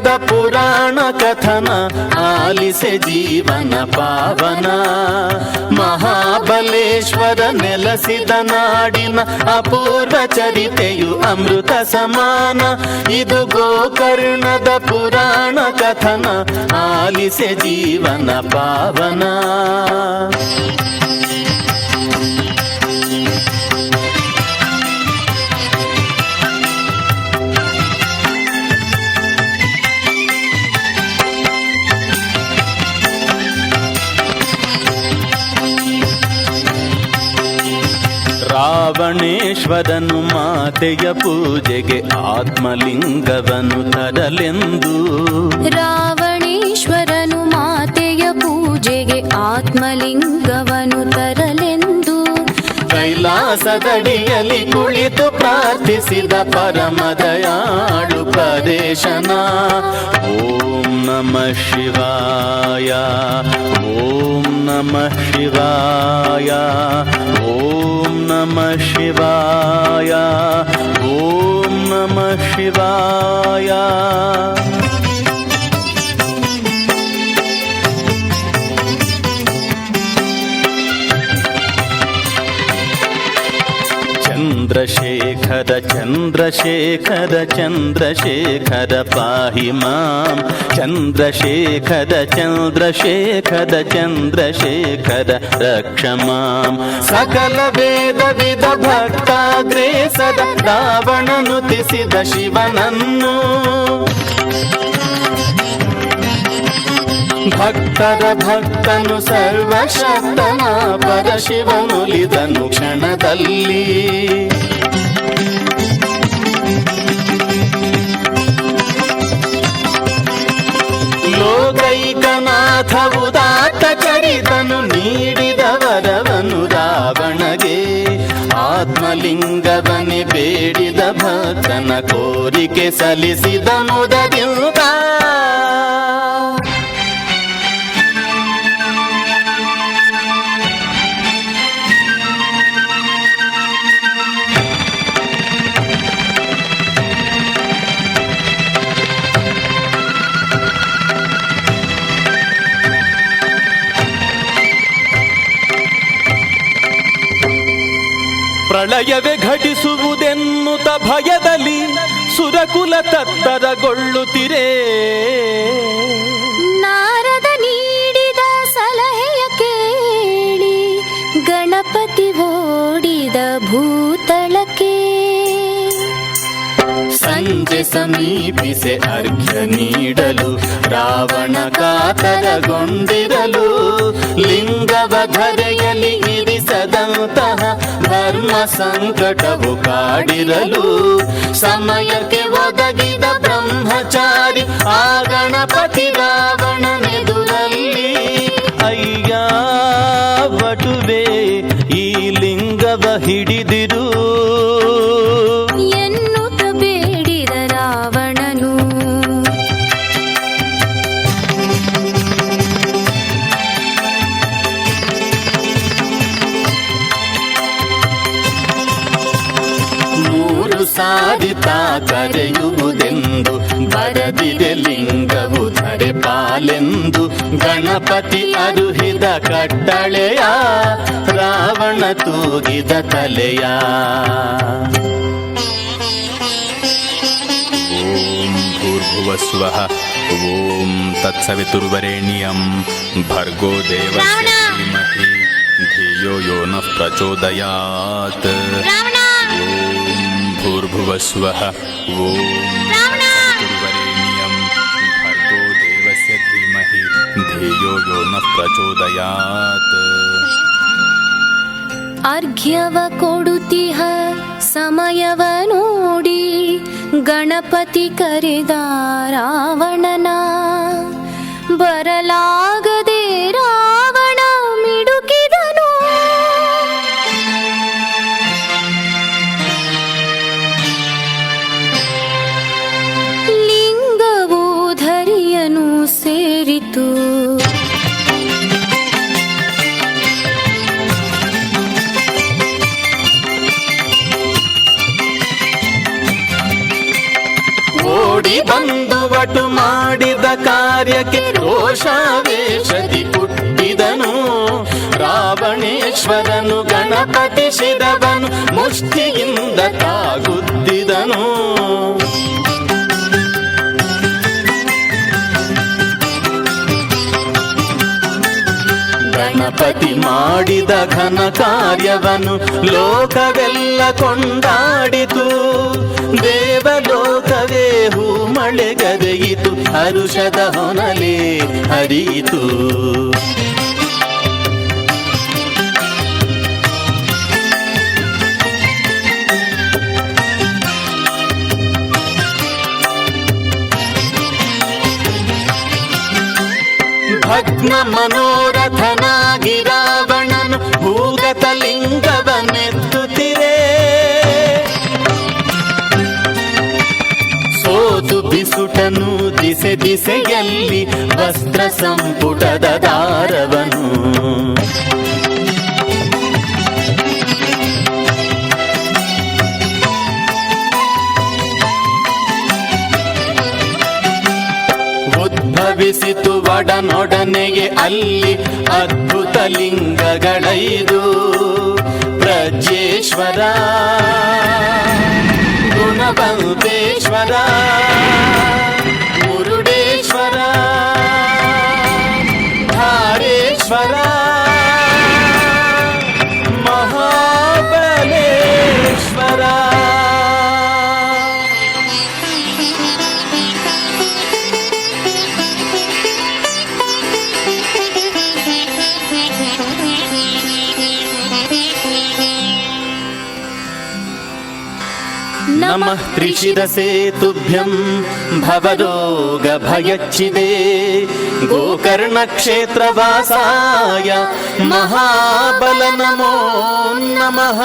ಕರ್ಣದ ಪುರಾಣ ಕಥನ ಆಲಿಸೆ ಜೀವನ ಪಾವನ. ಮಹಾಬಲೇಶ್ವರ ನೆಲೆಸಿದ ನಾಡಿನ ಅಪೂರ್ವ ಚರಿತೆಯು ಅಮೃತ ಸಮಾನ. ಇದು ಗೋಕರ್ಣದ ಪುರಾಣ ಕಥನ ಆಲಿಸೆ ಜೀವನ ಪಾವನ. ರಾವಣೇಶ್ವರನು ಮಾತೆಯ ಪೂಜೆಗೆ ಆತ್ಮಲಿಂಗವನ್ನು ತರಲೆಂದು. ರಾವಣೇಶ್ವರನು ಮಾತೆಯ ಪೂಜೆಗೆ ಆತ್ಮಲಿಂಗವನ್ನು ತರಲೆಂದು ಕೈಲಾಸದಡಿಯಲ್ಲಿ ಕುಳಿತು ಪ್ರಾರ್ಥಿಸಿದ ಪರಮದಯಾಳು ಪರೇಶನ. ಓಂ ನಮಃ ಶಿವಾಯ, ಓಂ ನಮಃ ಶಿವಾಯ, ಓಂ ನಮಃ ಶಿವಾಯ, ಓಂ ನಮಃ ಶಿವಾಯ. ಚಂದ್ರಶೇಖರ ಚಂದ್ರಶೇಖರ ಚಂದ್ರಶೇಖರ ಪಾಹಿ ಮಾಂ. ಚಂದ್ರಶೇಖರ ಚಂದ್ರಶೇಖರ ಚಂದ್ರಶೇಖರ ರಕ್ಷ ಮಾಂ. ಸಕಲ ವೇದ ವಿಧ ಭಕ್ತಾಗ್ರೇಸದ ರಾವಣನು ತಿಸಿದ ಶಿವನನ್ನು. ಭಕ್ತರ ಭಕ್ತನು ಸರ್ವಶಕ್ತನ ಪರಶಿವನುಲಿದನು ಕ್ಷಣದಲ್ಲಿ. ಲೋಕೈಕನಾಥ ಉದಾತ್ತ ಚರಿತನು ನೀಡಿದ ವರವನು ರಾವಣಗೆ. ಆತ್ಮಲಿಂಗವನೆ ಬೇಡಿದ ಭಕ್ತನ ಕೋರಿಕೆ ಸಲ್ಲಿಸಿದ ಮುದದಿಂದ. ಪ್ರಳಯವೇ ಘಟಿಸುವುದೆನ್ನುತ್ತ ಭಯದಲ್ಲಿ ಸುರಕುಲ ತತ್ತರಗೊಳ್ಳುತ್ತಿರೇ. ನಾರದ ನೀಡಿದ ಸಲಹೆಯ ಕೇಳಿ ಗಣಪತಿ ಓಡಿದ ಭೂತಳಕ್ಕೆ. ಸಂಜೆ ಸಮೀಪಿಸೆ ಅರ್ಘ್ಯ ನೀಡಲು ರಾವಣ ಕಾತರಗೊಂಡಿರಲು. ಲಿಂಗವ ಧರೆಯಲ್ಲಿ ಇರಿಸದಂತಹ ಧರ್ಮ ಸಂಕಟವು ಕಾಡಿರಲು. ಸಮಯಕ್ಕೆ ಒದಗಿದ ಬ್ರಹ್ಮಚಾರಿ ಆ ಗಣಪತಿ ರಾವಣನೆದುರಲ್ಲಿ. ಅಯ್ಯ ವಟುವೆ ಈ ಲಿಂಗವ ಹಿಡಿದಿರು ಎನ್ನುತ್ತ ಬೇಡಿದ ರಾವಣನು. ಸಾರಿತಾ ಕರೆಯುವುದೆಂದು ಬರದಿದೆ ಲಿಂಗವು ಧರೆ ಪಾಲೆಂದು. ಗಣಪತಿ ಅರುಹಿದ ಕಟ್ಟಳೆಯ ರಾವಣ ತೂಗಿದ ತಲೆಯ. ಓಂ ಭೂರ್ಭುವಸ್ವಃ ಓಂ ತತ್ಸವಿತುರ್ವರೆಣ್ಯಂ ಭರ್ಗೋ ದೇವಸ್ಯ ಧೀಮಹಿ ಧಿಯೋ ಯೋ ನಃ ಪ್ರಚೋದಯಾತ್. ಭೂರ್ಭುವಸ್ವಃ ಓಂ ತತ್ಸವಿತುರ್ವರೆಣ್ಯಂ ಭರ್ಗೋ ದೇವಸ್ಯ ಧೀಮಹಿ ಧಿಯೋ ಯೋ ನಃ ಪ್ರಚೋದಯಾತ್. ಅರ್ಘ್ಯವ ಕೊಡುತ್ತಿಹ ಸಮಯವ ನೋಡಿ ಗಣಪತಿ ಕರೆದ ರಾವಣನ. ಬರಲಾಗದೆ ರಾವಣ ಮಿಡುಕಿದನು. ಲಿಂಗವು ಧರಿಯನು ಸೇರಿತು. ಓಡಿ ಬಂದು ವಟು ಮಾಡಿದ ಕಾರ್ಯಕ್ಕೆ ರೋಷಾವೇಶದಿ ಹುಟ್ಟಿದನು. ರಾವಣೇಶ್ವರನು ಗಣಪತಿ ಶಿರವನು ಮುಷ್ಟಿಯಿಂದ ತಾಗುತ್ತಿದನು. ಗಣಪತಿ ಮಾಡಿದ ಘನ ಕಾರ್ಯವನ್ನು ಲೋಕವೆಲ್ಲ ಕೊಂಡಾಡಿತು. ದೇವಲೋಕವೇ ಹೂ ಮಳೆಗರೆಯಿತು, ಹರುಷದ ಹೊನಲೆ ಹರಿಯಿತು. ಭಗ್ನ ಮನೋರಥನಾಗಿ ರಾವಣನು ಭೂಗತ ಲಿಂಗವನ್ನೆತ್ತುತ್ತಿರೆ. ಸೋತು ಬಿಸುಟನು ದಿಸೆ ದಿಸೆಯಲ್ಲಿ ವಸ್ತ್ರ ಸಂಪುಟದ ದಾರವನು. ಉದ್ಭವಿಸಿತು ಒಡನೊಡನೆಗೆ ಅಲ್ಲಿ ಅದ್ಭುತ ಲಿಂಗಗಳೈದು. ಪ್ರಜ್ಯೇಶ್ವರ, ಗುಣವಂತೇಶ್ವರ, ಮುರುಡೇಶ್ವರ, ಧಾರೇಶ್ವರ, ಮಹಾಬಲೇಶ್ವರ. ನಮಃ ತ್ರಿಶಿರಸೇ ತುಭ್ಯಂ ಭವರೋಗ ಭಯಚ್ಛಿದೇ. ಗೋಕರ್ಣ ಕ್ಷೇತ್ರವಾಸಾಯ ಮಹಾಬಲ ನಮೋ ನಮಃ.